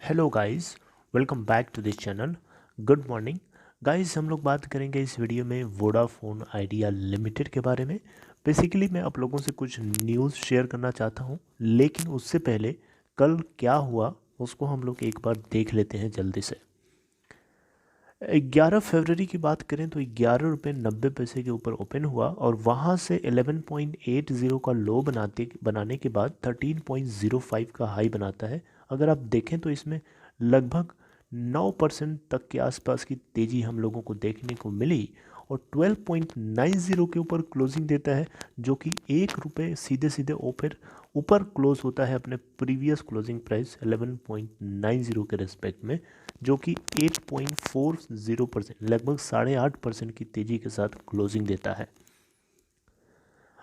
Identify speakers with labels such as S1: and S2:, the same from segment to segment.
S1: Hello guys, welcome back to this channel. Good morning guys. हम लोग बात करेंगे इस वीडियो में वोडाफोन आइडिया लिमिटेड के बारे में। बेसिकली मैं आप लोगों से कुछ न्यूज़ शेयर करना चाहता हूं, लेकिन उससे पहले कल क्या हुआ उसको हम लोग एक बार देख लेते हैं जल्दी से। 11 फरवरी की बात करें तो 11 रुपये 90 पैसे के ऊपर ओपन हुआ और वहाँ से 11.80 का लो बनाने के बाद 13.05 का हाई बनाता है। अगर आप देखें तो इसमें लगभग 9% तक के आसपास की तेज़ी हम लोगों को देखने को मिली और 12.90 के ऊपर क्लोजिंग देता है, जो कि 1 रुपये सीधे सीधे ऊपर क्लोज होता है अपने प्रीवियस क्लोजिंग प्राइस 11.90 के रिस्पेक्ट में, जो कि 8.40% लगभग 8.5% की तेज़ी के साथ क्लोजिंग देता है।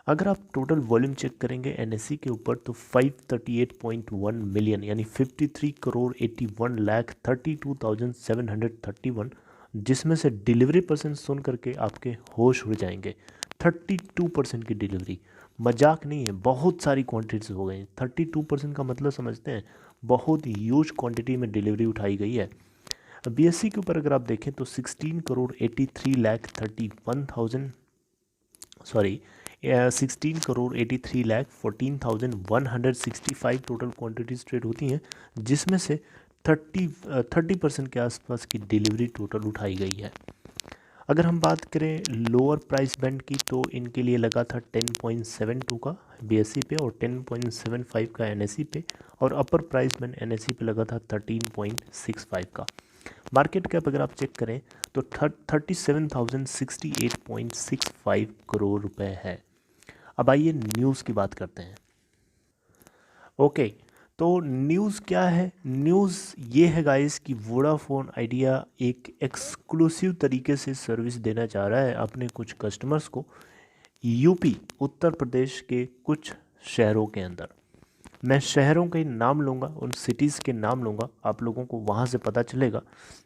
S1: अगर आप टोटल वॉल्यूम चेक करेंगे एनएससी के ऊपर तो 538.1 मिलियन यानी 53 करोड़ 81 लाख 32,731, जिसमें से डिलीवरी परसेंट सुन करके आपके होश उड़ जाएंगे। 32% की डिलीवरी मजाक नहीं है, बहुत सारी क्वांटिटीज हो गई। 32% का मतलब समझते हैं, बहुत ह्यूज क्वांटिटी में डिलीवरी उठाई गई है। बीएससी के ऊपर अगर आप देखें तो 16 crore 83 lakh 31,000 sorry 16 crore 83 lakh 14,165 total quantities trade होती हैं, जिसमें से 30% के आसपास की डिलीवरी टोटल उठाई गई है। अगर हम बात करें लोअर प्राइस बैंड की तो इनके लिए लगा था 10.72 का बीएससी पे और 10.75 का एनएससी पे, और अपर प्राइस बैंड एनएससी पे लगा था 13.65 का। मार्केट कैप अगर आप चेक करें तो 37,068.65 करोड़ रुपए है। अब आइए न्यूज़ की बात करते हैं। ओके, तो न्यूज़ क्या है? न्यूज़ ये है गाइस कि वोडाफोन आइडिया एक एक्सक्लूसिव तरीके से सर्विस देना चाह रहा है अपने कुछ कस्टमर्स को यूपी उत्तर प्रदेश के कुछ शहरों के अंदर। मैं शहरों के नाम लूँगा, उन सिटीज़ के नाम लूँगा, आप लोगों को वहाँ से पता चलेगा।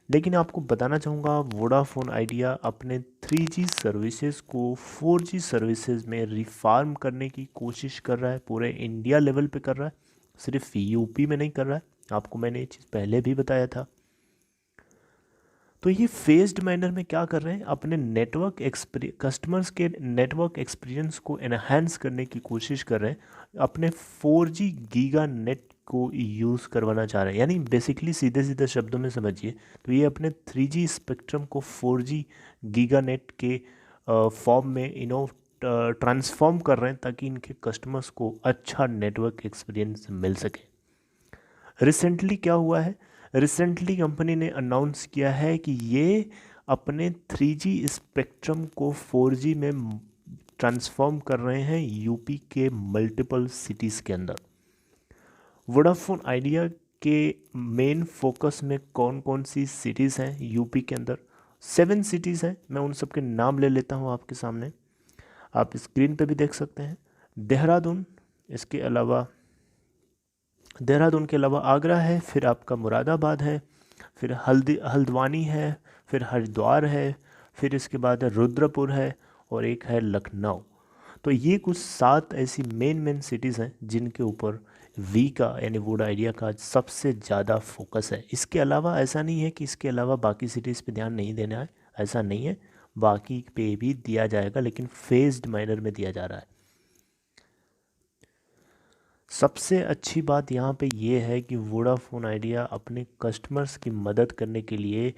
S1: लेकिन आपको बताना चाहूँगा वोडाफोन आइडिया अपने 3G सर्विसेज को 4G सर्विसेज में रिफार्म करने की कोशिश कर रहा है, पूरे इंडिया लेवल पे कर रहा है, सिर्फ यूपी में नहीं कर रहा है। आपको मैंने ये चीज़ पहले भी बताया था। तो ये फेज्ड मैनर में क्या कर रहे हैं, अपने कस्टमर्स के नेटवर्क एक्सपीरियंस को एनहांस करने की कोशिश कर रहे हैं, अपने 4G गीगा नेट को यूज़ करवाना चाह रहे हैं। यानी बेसिकली सीधे सीधे शब्दों में समझिए तो ये अपने 3G स्पेक्ट्रम को 4G गीगा नेट के फॉर्म में ट्रांसफॉर्म कर रहे हैं, ताकि इनके कस्टमर्स को अच्छा नेटवर्क एक्सपीरियंस मिल सके। रिसेंटली क्या हुआ है, रिसेंटली कंपनी ने अनाउंस किया है कि ये अपने 3G स्पेक्ट्रम को 4G में ट्रांसफॉर्म कर रहे हैं यूपी के मल्टीपल सिटीज़ के अंदर। वोडाफोन आइडिया के मेन फोकस में कौन कौन सी सिटीज़ हैं यूपी के अंदर? 7 सिटीज़ हैं। मैं उन सब के नाम ले लेता हूँ आपके सामने, आप स्क्रीन पे भी देख सकते हैं। देहरादून, इसके अलावा देहरादून के अलावा आगरा है, फिर आपका मुरादाबाद है, फिर हल्द्वानी है, फिर हरिद्वार है, फिर इसके बाद रुद्रपुर है और एक है लखनऊ। तो ये कुछ 7 ऐसी मेन सिटीज़ हैं जिनके ऊपर वी का यानी वोडा आइडिया का सबसे ज़्यादा फोकस है। इसके अलावा ऐसा नहीं है कि इसके अलावा बाकी सिटीज़ पे ध्यान नहीं देना है, ऐसा नहीं है, बाकी पे भी दिया जाएगा, लेकिन फेज्ड मैनर में दिया जा रहा है। सबसे अच्छी बात यहाँ पे ये है कि वोडाफोन आइडिया अपने कस्टमर्स की मदद करने के लिए,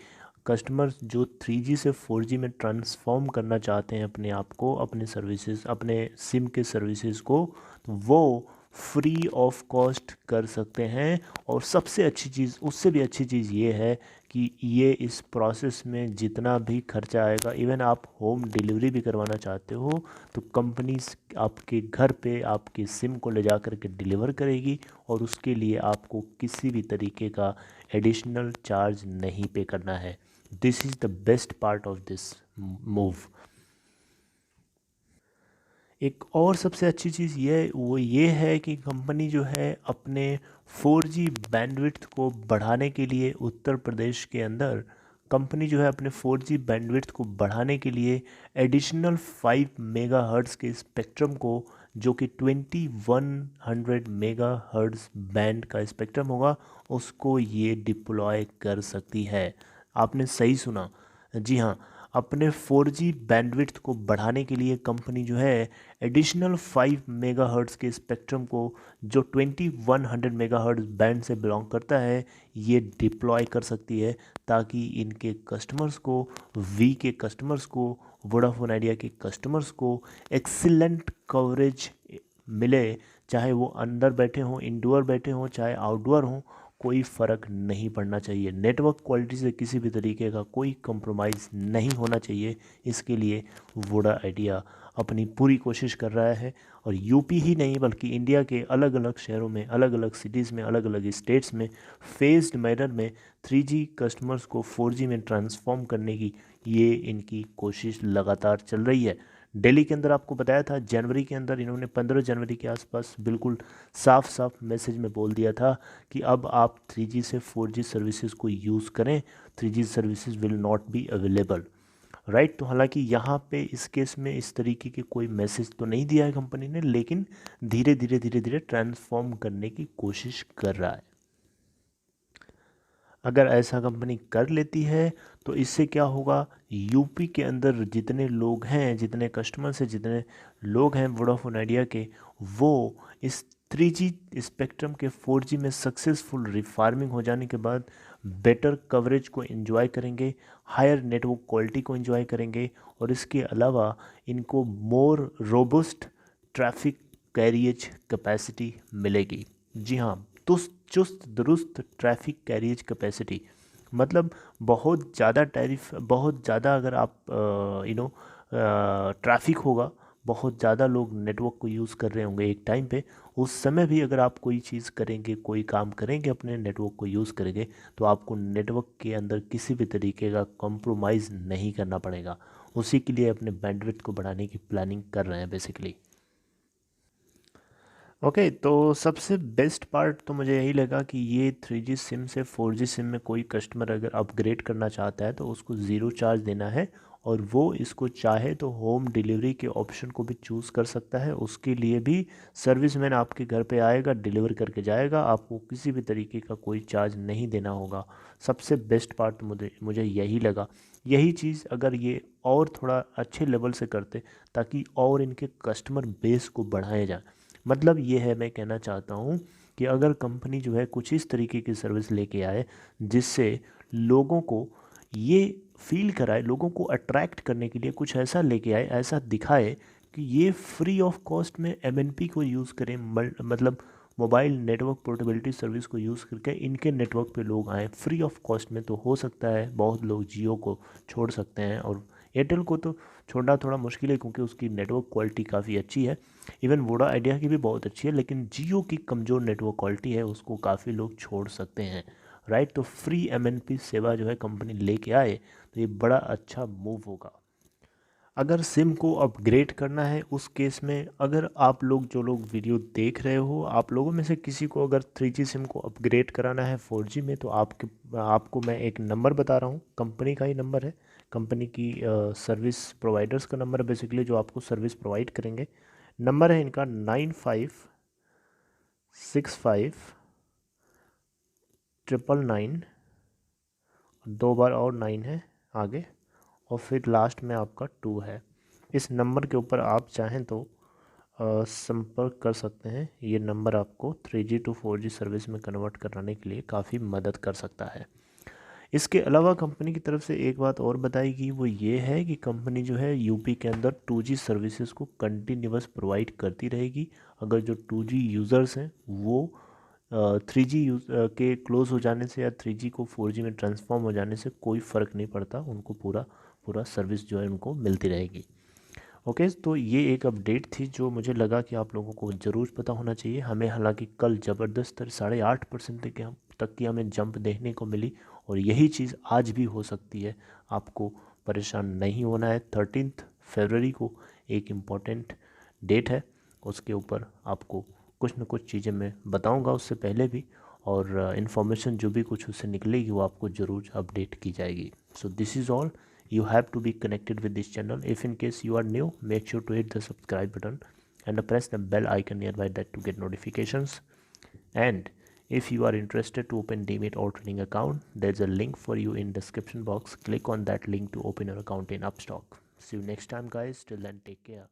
S1: कस्टमर्स जो 3G से 4G में ट्रांसफॉर्म करना चाहते हैं अपने आप को, अपने सर्विसेज, अपने सिम के सर्विसेज को, तो वो फ्री ऑफ कॉस्ट कर सकते हैं। और सबसे अच्छी चीज़, उससे भी अच्छी चीज़ ये है कि ये इस प्रोसेस में जितना भी खर्चा आएगा, इवन आप होम डिलीवरी भी करवाना चाहते हो तो कंपनीज आपके घर पे आपके सिम को ले जा कर के डिलीवर करेगी, और उसके लिए आपको किसी भी तरीके का एडिशनल चार्ज नहीं पे करना है। This is the best part of this move. एक और सबसे अच्छी चीज़ ये है कि कंपनी जो है अपने 4G बैंडविड्थ को बढ़ाने के लिए उत्तर प्रदेश के अंदर, कंपनी जो है अपने 4G बैंडविड्थ को बढ़ाने के लिए एडिशनल 5 मेगाहर्ट्ज़ के स्पेक्ट्रम को जो कि 2100 मेगा हर्ट्ज बैंड का स्पेक्ट्रम होगा, उसको ये डिप्लॉय कर सकती है। आपने सही सुना, जी हाँ। अपने 4G बैंडविड्थ को बढ़ाने के लिए कंपनी जो है एडिशनल 5 मेगाहर्ट्ज़ के स्पेक्ट्रम को, जो 2100 मेगाहर्ट्ज़ बैंड से बिलोंग करता है, ये डिप्लॉय कर सकती है, ताकि इनके कस्टमर्स को, वी के कस्टमर्स को, वोडाफोन आइडिया के कस्टमर्स को एक्सीलेंट कवरेज मिले। चाहे वो अंदर बैठे हों, इंडोर बैठे हों, चाहे आउटडोर हों, कोई फ़र्क नहीं पड़ना चाहिए। नेटवर्क क्वालिटी से किसी भी तरीके का कोई कंप्रोमाइज़ नहीं होना चाहिए। इसके लिए वोडा आइडिया अपनी पूरी कोशिश कर रहा है, और यूपी ही नहीं बल्कि इंडिया के अलग अलग शहरों में, अलग अलग सिटीज़ में, अलग अलग स्टेट्स में फेज्ड मैनर में 3G कस्टमर्स को 4G में ट्रांसफॉर्म करने की ये इनकी कोशिश लगातार चल रही है। दिल्ली के अंदर आपको बताया था, जनवरी के अंदर इन्होंने 15 जनवरी के आसपास बिल्कुल साफ साफ मैसेज में बोल दिया था कि अब आप 3G से 4G सर्विसेज को यूज़ करें, 3G services will not be available, right. तो हालांकि यहाँ पे इस केस में इस तरीके के कोई मैसेज तो नहीं दिया है कंपनी ने, लेकिन धीरे धीरे धीरे धीरे ट्रांसफॉर्म करने की कोशिश कर रहा है। अगर ऐसा कंपनी कर लेती है तो इससे क्या होगा, यूपी के अंदर जितने लोग हैं, जितने कस्टमर्स हैं, जितने लोग हैं वोडाफोन आइडिया के, वो इस 3G स्पेक्ट्रम के 4G में सक्सेसफुल रिफार्मिंग हो जाने के बाद बेटर कवरेज को एंजॉय करेंगे, हायर नेटवर्क क्वालिटी को एंजॉय करेंगे, और इसके अलावा इनको मोर रोबस्ट ट्रैफिक कैरियज कैपेसिटी मिलेगी। जी हाँ, चुस्त दुरुस्त ट्रैफिक कैरियज कैपेसिटी, मतलब बहुत ज़्यादा टैरिफ, बहुत ज़्यादा अगर आप ट्रैफिक होगा, बहुत ज़्यादा लोग नेटवर्क को यूज़ कर रहे होंगे एक टाइम पे, उस समय भी अगर आप कोई चीज़ करेंगे, कोई काम करेंगे, अपने नेटवर्क को यूज़ करेंगे, तो आपको नेटवर्क के अंदर किसी भी तरीके का कॉम्प्रोमाइज़ नहीं करना पड़ेगा। उसी के लिए अपने बैंडविड्थ को बढ़ाने की प्लानिंग कर रहे हैं बेसिकली। ओके, तो सबसे बेस्ट पार्ट तो मुझे यही लगा कि ये 3G सिम से 4G सिम में कोई कस्टमर अगर अपग्रेड करना चाहता है तो उसको ज़ीरो चार्ज देना है, और वो इसको चाहे तो होम डिलीवरी के ऑप्शन को भी चूज़ कर सकता है। उसके लिए भी सर्विसमैन आपके घर पे आएगा, डिलीवर करके जाएगा, आपको किसी भी तरीके का कोई चार्ज नहीं देना होगा। सबसे बेस्ट पार्ट मुझे मुझे यही लगा। यही चीज़ अगर ये और थोड़ा अच्छे लेवल से करते, ताकि और इनके कस्टमर बेस को बढ़ाया जाए। मतलब ये है, मैं कहना चाहता हूँ कि अगर कंपनी जो है कुछ इस तरीके की सर्विस लेके आए जिससे लोगों को ये फील कराए, लोगों को अट्रैक्ट करने के लिए कुछ ऐसा लेके आए, ऐसा दिखाए कि ये फ्री ऑफ कॉस्ट में MNP को यूज़ करें, मतलब मोबाइल नेटवर्क पोर्टेबिलिटी सर्विस को यूज़ करके इनके नेटवर्क पे लोग आएँ फ्री ऑफ कॉस्ट में। तो हो सकता है बहुत लोग जियो को छोड़ सकते हैं, और एयरटेल को तो छोड़ना थोड़ा मुश्किल है क्योंकि उसकी नेटवर्क क्वालिटी काफ़ी अच्छी है। इवन वोडा आइडिया की भी बहुत अच्छी है, लेकिन जियो की कमज़ोर नेटवर्क क्वालिटी है, उसको काफ़ी लोग छोड़ सकते हैं, राइट। तो फ्री MNP सेवा जो है कंपनी लेके आए तो ये बड़ा अच्छा मूव होगा। अगर सिम को अपग्रेड करना है उस केस में, अगर आप लोग जो लोग वीडियो देख रहे हो, आप लोगों में से किसी को अगर 3G सिम को अपग्रेड कराना है 4G में, तो आपको मैं एक नंबर बता रहा हूँ, कंपनी का ही नंबर है, कंपनी की सर्विस प्रोवाइडर्स का नंबर है बेसिकली, जो आपको सर्विस प्रोवाइड करेंगे। नंबर है इनका 9565 999, दो बार और 9 है आगे, और फिर लास्ट में आपका 2 है। इस नंबर के ऊपर आप चाहें तो संपर्क कर सकते हैं। ये नंबर आपको 3G to 4G सर्विस में कन्वर्ट कराने के लिए काफ़ी मदद कर सकता है। इसके अलावा कंपनी की तरफ से एक बात और बताई गई, वो ये है कि कंपनी जो है यूपी के अंदर 2G सर्विसेज को कंटिन्यूअस प्रोवाइड करती रहेगी। अगर जो 2G यूज़र्स हैं वो 3G के क्लोज़ हो जाने से या 3G को 4G में ट्रांसफॉर्म हो जाने से कोई फ़र्क नहीं पड़ता, उनको पूरा पूरा सर्विस जो है उनको मिलती रहेगी। ओके, तो ये एक अपडेट थी जो मुझे लगा कि आप लोगों को ज़रूर पता होना चाहिए। हमें हालांकि कल ज़बरदस्त 8.5% तक की हमें जंप देखने को मिली, और यही चीज़ आज भी हो सकती है। आपको परेशान नहीं होना है। 13 फरवरी को एक इम्पॉर्टेंट डेट है, उसके ऊपर आपको कुछ न कुछ चीज़ें मैं बताऊंगा उससे पहले भी, और इन्फॉर्मेशन जो भी कुछ उससे निकलेगी वो आपको ज़रूर अपडेट की जाएगी। So this is all. You have to be connected with this channel. If in case you are new, make sure to hit the subscribe button and press the bell icon nearby that to get notifications. And if you are interested to open Demat or trading account, there's a link for you in description box. Click on that link to open your account in Upstox. See you next time guys. Till then, take care.